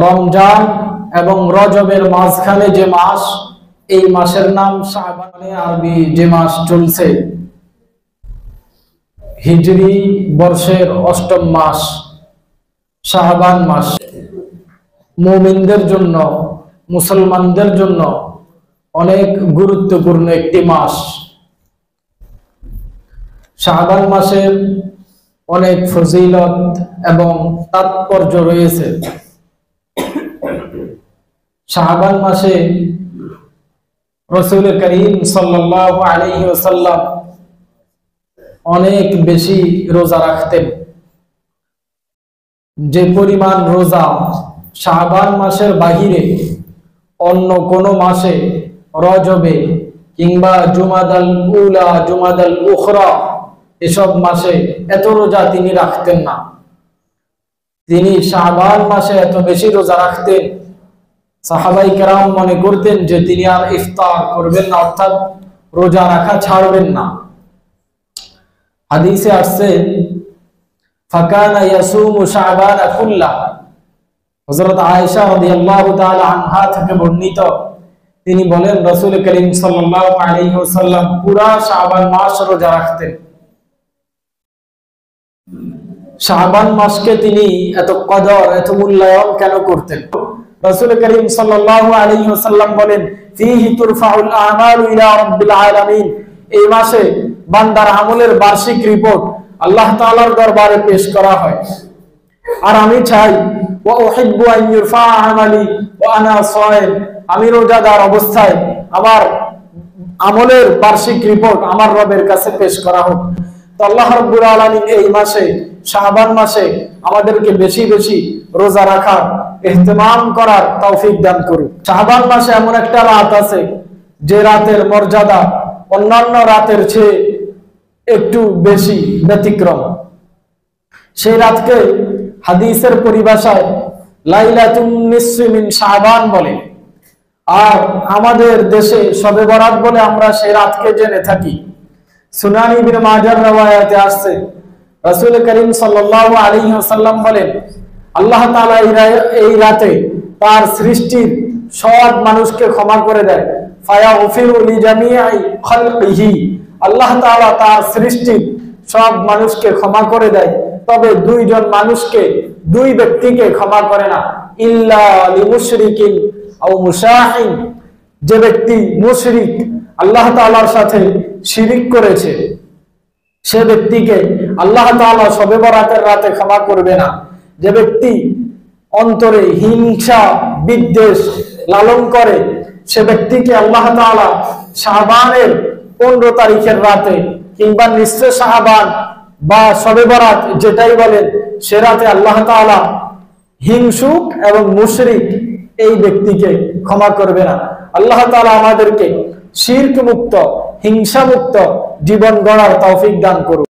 রমজান এবং রজবের মাঝখানে যে মাস, এই মাসের নাম শাবান। আরবি যে মাস চলছে, হিজরি বর্ষের অষ্টম মাস শাবান মাস মুমিনদের জন্য, মুসলমানদের জন্য অনেক গুরুত্বপূর্ণ একটি মাস। শাবান মাসের অনেক ফজিলত এবং তাৎপর্য রয়েছে। শাবান মাসে রাসূল করিম সাল্লাল্লাহু আলাইহি ওয়াসাল্লাম অনেক বেশি রোজা রাখতেন। যে পরিমাণ রোজা শাবান মাসের বাহিরে অন্য কোন মাসে, রজবে কিংবা জুমাদাল উলা, জুমাদাল উখরা, এসব মাসে এত রোজা তিনি রাখতেন না। তিনি শাবান মাসে এত বেশি রোজা রাখতেন, সাহাবাই কেরাম মনে করতেন যে তিনি আর ইফতার করবেন না, অর্থাৎ রোজা রাখা ছাড়বেন না। হাদিসে আসছে ফাকানা ইয়াসুমু শাবান কুল্লা। হযরত আয়েশা রাদিয়াল্লাহু তাআলা আনহা থেকে বর্ণিত, তিনি বলেন রাসূল করিম সাল্লাল্লাহু আলাইহি ওয়াসাল্লাম পুরা শাবান মাস রোজা রাখতেন। শাবান মাসকে তিনি এত কদর, এত মূল্যায়ন কেন করতেন? রাসূল করিম সাল্লাল্লাহু আলাইহি ওয়াসাল্লাম বলেন ফীহি তুরফাউল আমালু ইলা রাব্বিল আলামিন। এই মাসে বান্দার আমলের বার্ষিক রিপোর্ট আল্লাহ তাআলার দরবারে পেশ করা হয়। আর আমি চাই ওয়া উহিব্বু আন ইউরফা আমালি ওয়া আনা সায়েম, আমি রোজাদার অবস্থায় আমার আমলের বার্ষিক রিপোর্ট আমার রবের কাছে পেশ করা হোক। তো আল্লাহ রাব্বুল আলামিন এই মাসে, শাবান মাসে আমাদেরকে বেশি বেশি রোজা রাখার, ইহতিমাম করার তৌফিক দান করুন। শাবান মাসে এমন একটা রাত আছে যে রাতের মর্যাদা অন্যান্য রাতের চেয়ে একটু বেশি ব্যতিক্রম। সেই রাতকে হাদিসের পরিভাষায় লাইলাতুন নিসফি মিন শাবান বলে, আর আমাদের দেশে শবে বরাত বলে আমরা সেই রাতকে জেনে থাকি। সুনান ইবনে মাজার রওয়ায়াতে আসছে রাসূল করিম সাল্লাল্লাহু আলাইহি ওয়াসাল্লাম বলেন আল্লাহ তাআলা এই রাতে তার সৃষ্টির সব মানুষকে ক্ষমা করে দেয়। ফায়াগফিরু লিজামিই খালকিহি, আল্লাহ তাআলা তার সৃষ্টির সব মানুষকে ক্ষমা করে দেয়, তবে দুইজন মানুষকে, দুই ব্যক্তিকে ক্ষমা করে না। ইল্লা লিমুশরিকিন আও মুশাহিন, যে ব্যক্তি মুশরিক, আল্লাহ তাআলার সাথে শিরিক করেছে, সে ব্যক্তিকে আল্লাহ তাআলা শবে বরাতের রাতে ক্ষমা করবে না। যে ব্যক্তি অন্তরে হিংসা, বিদ্বেষ লালন করে, সে ব্যক্তিকে আল্লাহ তাআলা শাবানের 15 তারিখের রাতে কিংবা নিসফে শাবান বা শবে বরাত যেটাই বলেন, সে রাতে আল্লাহ তাআলা হিংসুক এবং মুশরিক এই ব্যক্তিকে ক্ষমা করবে না। আল্লাহ তাআলা আমাদেরকে শিরক মুক্ত, হিংসা মুক্ত জীবন গড়ার তৌফিক দান করুন।